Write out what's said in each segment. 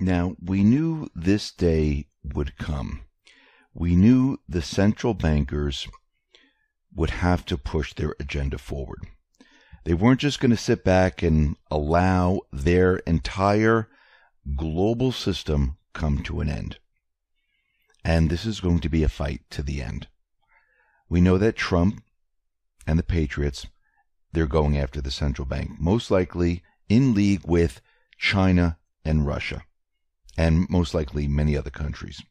Now, we knew this day would come. We knew the central bankers would have to push their agenda forward. They weren't just going to sit back and allow their entire global system come to an end. And this is going to be a fight to the end. We know that Trump and the Patriots, they're going after the central bank, most likely in league with China and Russia, and most likely many other countries.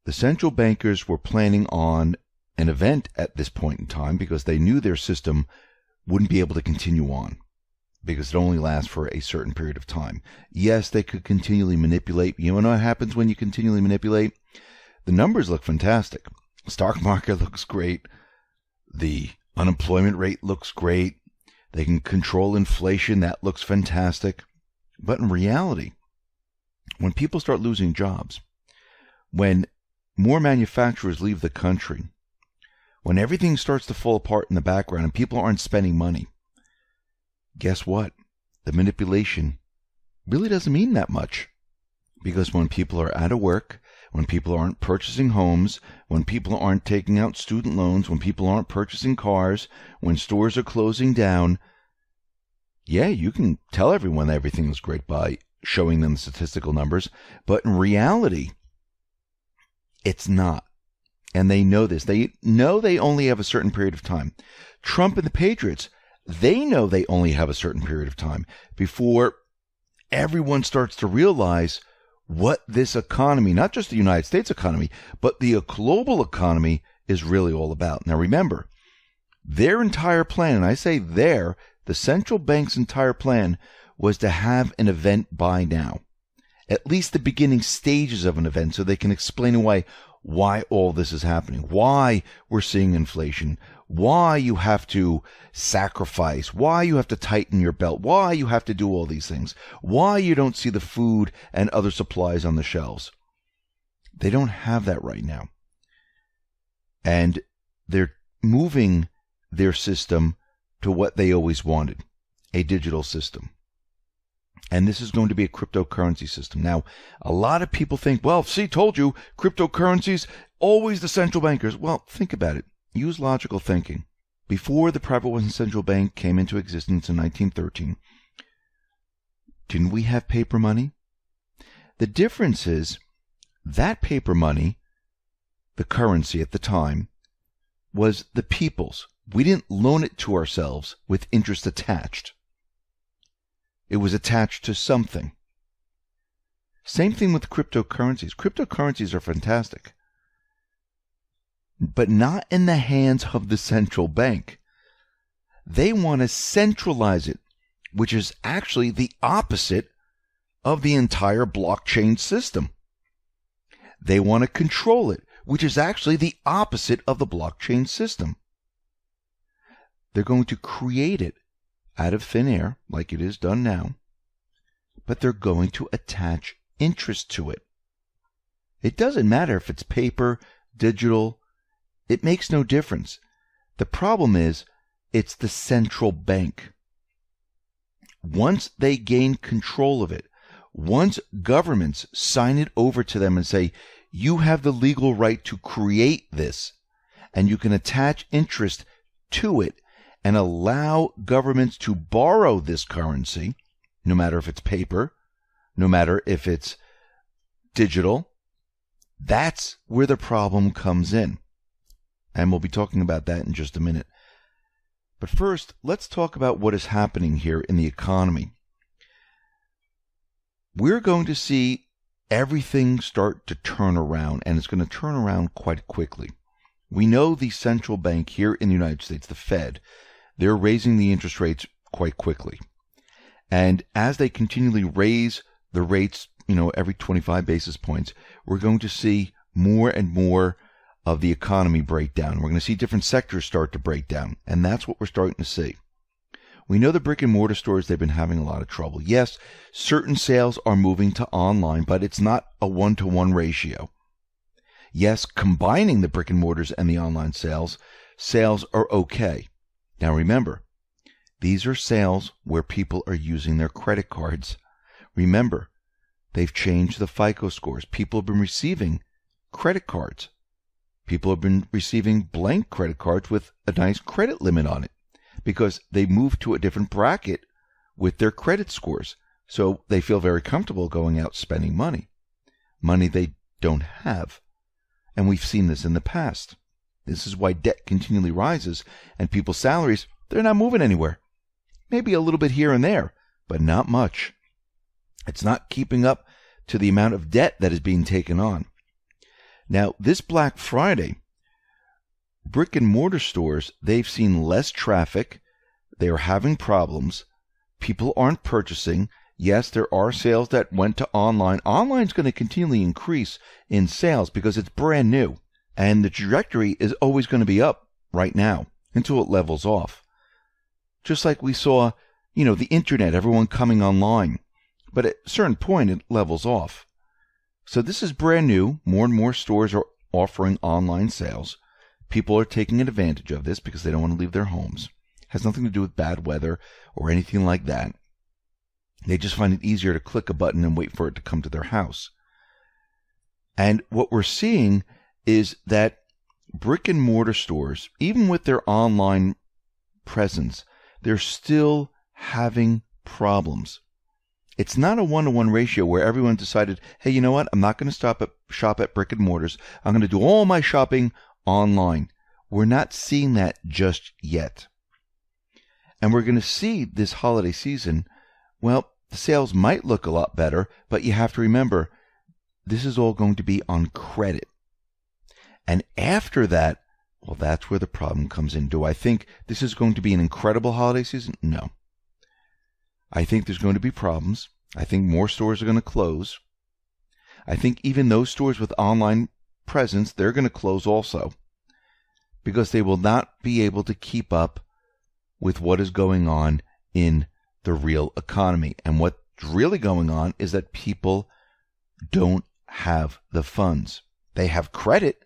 The central bankers were planning on an event at this point in time because they knew their system wouldn't be able to continue on because it only lasts for a certain period of time. Yes, they could continually manipulate. You know what happens when you continually manipulate? The numbers look fantastic. The stock market looks great. The unemployment rate looks great. They can control inflation. That looks fantastic. But in reality, when people start losing jobs, when more manufacturers leave the country, when everything starts to fall apart in the background and people aren't spending money, guess what? The manipulation really doesn't mean that much. Because when people are out of work, when people aren't purchasing homes, when people aren't taking out student loans, when people aren't purchasing cars, when stores are closing down, yeah, you can tell everyone everything is great by showing them the statistical numbers, but in reality, it's not. And they know this. They know they only have a certain period of time. Trump and the Patriots, they know they only have a certain period of time before everyone starts to realize what this economy, not just the United States economy, but the global economy is really all about. Now remember, their entire plan, and I say the central bank's entire plan was to have an event by now. At least the beginning stages of an event so they can explain away why all this is happening, why we're seeing inflation, why you have to sacrifice, why you have to tighten your belt, why you have to do all these things, why you don't see the food and other supplies on the shelves. They don't have that right now. And they're moving their system to what they always wanted, a digital system. And this is going to be a cryptocurrency system. Now, a lot of people think, well, see, told you, cryptocurrencies, always the central bankers. Well, think about it. Use logical thinking. Before the private central bank came into existence in 1913, didn't we have paper money? The difference is that paper money, the currency at the time, was the people's. We didn't loan it to ourselves with interest attached. It was attached to something. Same thing with cryptocurrencies. Cryptocurrencies are fantastic, but not in the hands of the central bank. They want to centralize it, which is actually the opposite of the entire blockchain system. They want to control it, which is actually the opposite of the blockchain system. They're going to create it out of thin air, like it is done now, but they're going to attach interest to it. It doesn't matter if it's paper, digital, it makes no difference. The problem is, it's the central bank. Once they gain control of it, once governments sign it over to them and say, you have the legal right to create this, and you can attach interest to it, and allow governments to borrow this currency, no matter if it's paper, no matter if it's digital, that's where the problem comes in. And we'll be talking about that in just a minute. But first, let's talk about what is happening here in the economy. We're going to see everything start to turn around, and it's going to turn around quite quickly. We know the central bank here in the United States, the Fed, they're raising the interest rates quite quickly. And as they continually raise the rates, every 25 basis points, we're going to see more and more of the economy break down. We're going to see different sectors start to break down. And that's what we're starting to see. We know the brick and mortar stores, they've been having a lot of trouble. Yes, certain sales are moving to online, but it's not a one-to-one ratio. Yes, combining the brick and mortars and the online sales are okay. Now remember, these are sales where people are using their credit cards. Remember, They've changed the FICO scores. People have been receiving credit cards. People have been receiving blank credit cards with a nice credit limit on it because they moved to a different bracket with their credit scores. So they feel very comfortable going out spending money they don't have. And we've seen this in the past. This is why debt continually rises and people's salaries, they're not moving anywhere. Maybe a little bit here and there, but not much. It's not keeping up to the amount of debt that is being taken on. Now, this Black Friday, brick and mortar stores, they've seen less traffic. They are having problems. People aren't purchasing. Yes, there are sales that went to online. Online's going to continually increase in sales because it's brand new. And the trajectory is always going to be up right now until it levels off. Just like we saw, the internet, everyone coming online. But at a certain point, it levels off. So this is brand new. More and more stores are offering online sales. People are taking advantage of this because they don't want to leave their homes. It has nothing to do with bad weather or anything like that. They just find it easier to click a button and wait for it to come to their house. And what we're seeing is that brick and mortar stores, even with their online presence, they're still having problems. It's not a one-to-one ratio where everyone decided, hey, you know what? I'm not going to shop at brick and mortars. I'm going to do all my shopping online. We're not seeing that just yet. And we're going to see this holiday season, well, the sales might look a lot better, but you have to remember, this is all going to be on credit. And after that, well, that's where the problem comes in. Do I think this is going to be an incredible holiday season? No. I think there's going to be problems. I think more stores are going to close. I think even those stores with online presence, they're going to close also because they will not be able to keep up with what is going on in the real economy. And what's really going on is that people don't have the funds. They have credit,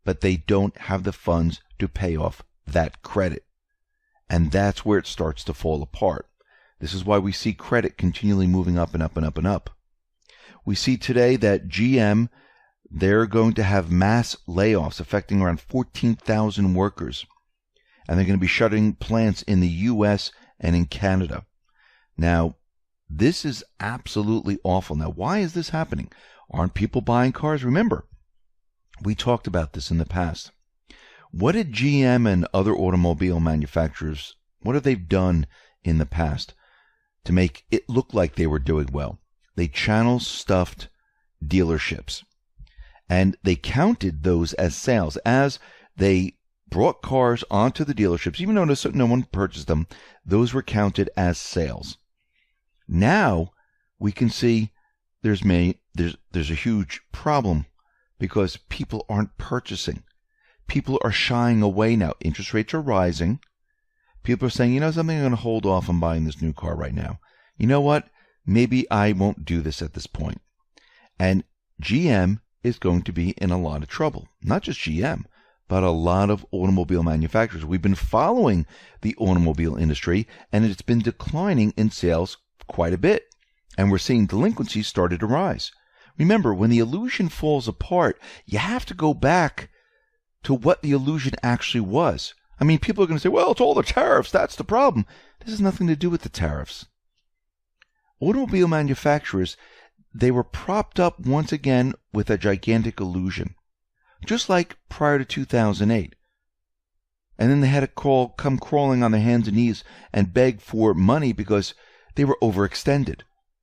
but they don't have the funds to pay off that credit. And that's where it starts to fall apart. This is why we see credit continually moving up and up and up and up. We see today that GM, they're going to have mass layoffs affecting around 14,000 workers. And they're going to be shutting plants in the U.S. and in Canada. Now, this is absolutely awful. Now, why is this happening? Aren't people buying cars? Remember, we talked about this in the past. What did GM and other automobile manufacturers, what have they done in the past to make it look like they were doing well? They channel-stuffed dealerships. And they counted those as sales. As they brought cars onto the dealerships, even though no one purchased them, those were counted as sales. Now, we can see there's a huge problem because people aren't purchasing. People are shying away now. Interest rates are rising. People are saying, something, I'm going to hold off on buying this new car right now. You know what? Maybe I won't do this at this point. And GM is going to be in a lot of trouble. Not just GM, but a lot of automobile manufacturers. We've been following the automobile industry, and it's been declining in sales quite a bit. And we're seeing delinquencies started to rise. Remember, when the illusion falls apart, you have to go back to what the illusion actually was. I mean, people are going to say, well, it's all the tariffs. That's the problem. This has nothing to do with the tariffs. Automobile manufacturers, they were propped up once again with a gigantic illusion, just like prior to 2008. And then they had to come crawling on their hands and knees and beg for money because they were overextended.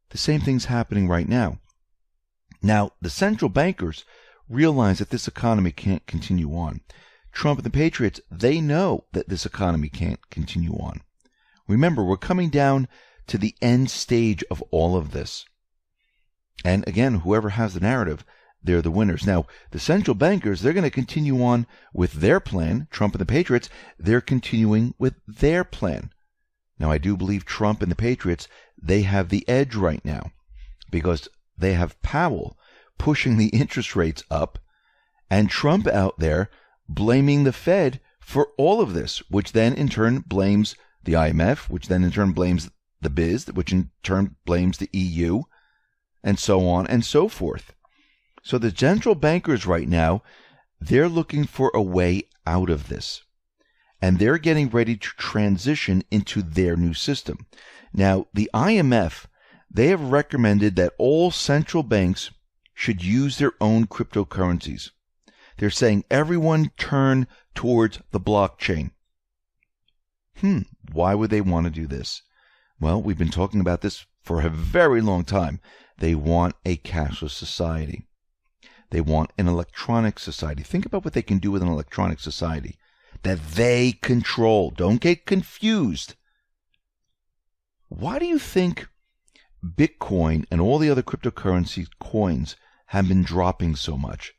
The same thing's happening right now. Now, the central bankers realize that this economy can't continue on. Trump and the Patriots, they know that this economy can't continue on. Remember, we're coming down to the end stage of all of this. And again, whoever has the narrative, they're the winners. Now, the central bankers, they're going to continue on with their plan. Trump and the Patriots, they're continuing with their plan. Now, I do believe Trump and the Patriots, they have the edge right now because they have Powell pushing the interest rates up and Trump out there blaming the Fed for all of this, which then in turn blames the IMF, which then in turn blames the BIS, which in turn blames the EU. and so on and so forth. So the central bankers right now, they're looking for a way out of this. And they're getting ready to transition into their new system. Now, the IMF, they have recommended that all central banks should use their own cryptocurrencies. They're saying everyone turn towards the blockchain. Why would they want to do this? Well, we've been talking about this for a very long time. They want a cashless society. They want an electronic society. Think about what they can do with an electronic society that they control. Don't get confused. Why do you think Bitcoin and all the other cryptocurrency coins have been dropping so much?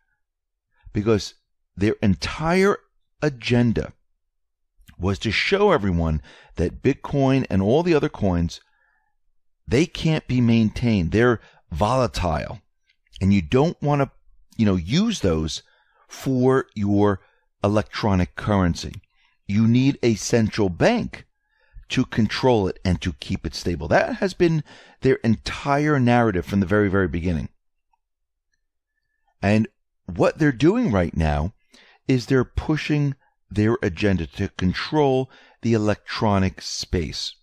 Because their entire agenda was to show everyone that Bitcoin and all the other coins, they can't be maintained. They're volatile. And you don't want to, use those for your electronic currency. You need a central bank to control it and to keep it stable. That has been their entire narrative from the very, very beginning. And what they're doing right now is they're pushing their agenda to control the electronic space.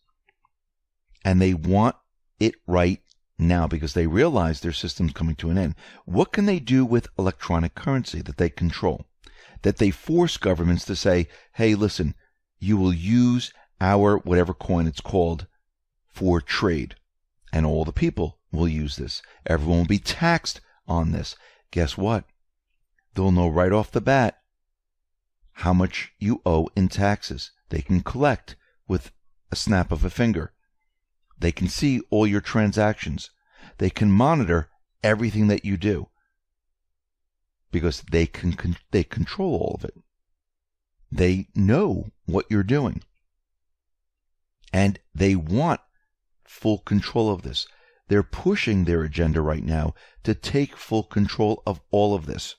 And they want it right now because they realize their system's coming to an end. What can they do with electronic currency that they control? That they force governments to say, hey, listen, you will use our whatever coin it's called for trade. And all the people will use this. Everyone will be taxed on this. Guess what? They'll know right off the bat how much you owe in taxes. They can collect with a snap of a finger. They can see all your transactions. They can monitor everything that you do because they control all of it. They know what you're doing. And they want full control of this. They're pushing their agenda right now to take full control of all of this.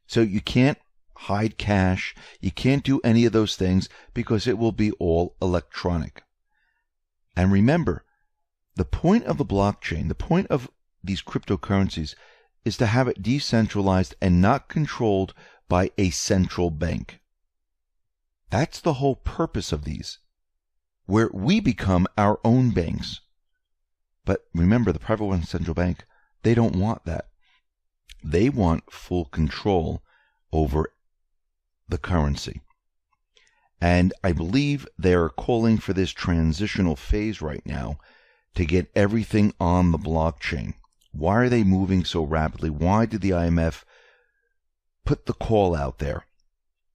So you can't hide cash. You can't do any of those things because it will be all electronic. And remember, the point of the blockchain, the point of these cryptocurrencies is to have it decentralized and not controlled by a central bank. That's the whole purpose of these, where we become our own banks. But remember, the private one central bank, they don't want that. They want full control over the currency. And I believe they're calling for this transitional phase right now to get everything on the blockchain. Why are they moving so rapidly? Why did the IMF put the call out there?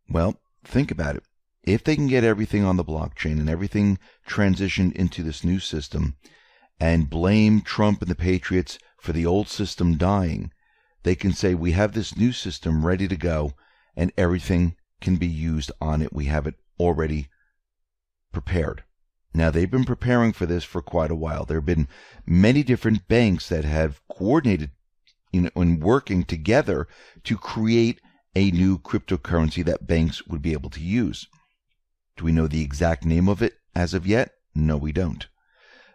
Well, think about it. If they can get everything on the blockchain and everything transitioned into this new system and blame Trump and the Patriots for the old system dying, they can say, we have this new system ready to go and everything can be used on it. We have it already prepared. Now, they've been preparing for this for quite a while. There have been many different banks that have coordinated, and working together to create a new cryptocurrency that banks would be able to use. Do we know the exact name of it as of yet? No, we don't.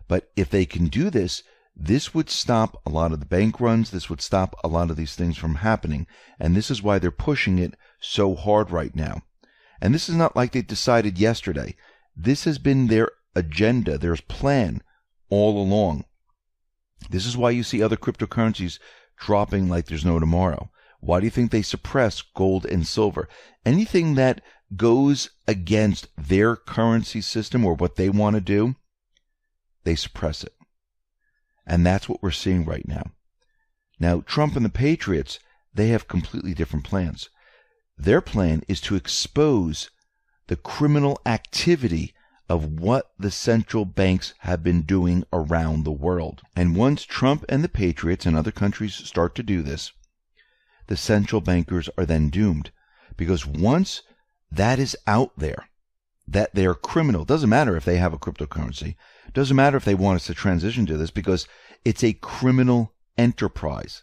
But if they can do this, this would stop a lot of the bank runs. This would stop a lot of these things from happening. And this is why they're pushing it so hard right now. And this is not like they decided yesterday. This has been their agenda, their plan all along. This is why you see other cryptocurrencies dropping like there's no tomorrow. Why do you think they suppress gold and silver? Anything that goes against their currency system or what they want to do, they suppress it. And that's what we're seeing right now. Now, Trump and the Patriots, they have completely different plans. Their plan is to expose the criminal activity of what the central banks have been doing around the world. And once Trump and the Patriots and other countries start to do this, the central bankers are then doomed. Because once that is out there, that they're criminal, doesn't matter if they have a cryptocurrency, doesn't matter if they want us to transition to this, because it's a criminal enterprise.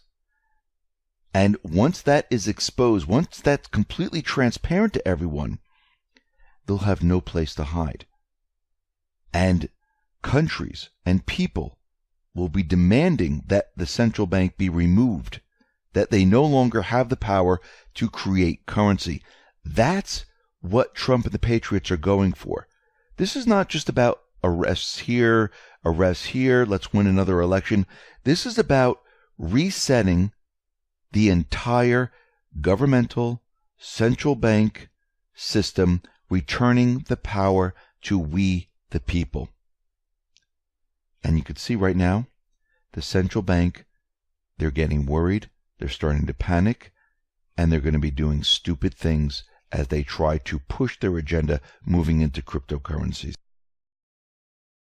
And once that is exposed, once that's completely transparent to everyone, they'll have no place to hide. And countries and people will be demanding that the central bank be removed, that they no longer have the power to create currency. That's what Trump and the Patriots are going for. This is not just about arrests here, let's win another election. This is about resetting the entire governmental central bank system, returning the power to we the people. And you can see right now, the central bank, they're getting worried, they're starting to panic, and they're going to be doing stupid things as they try to push their agenda moving into cryptocurrencies.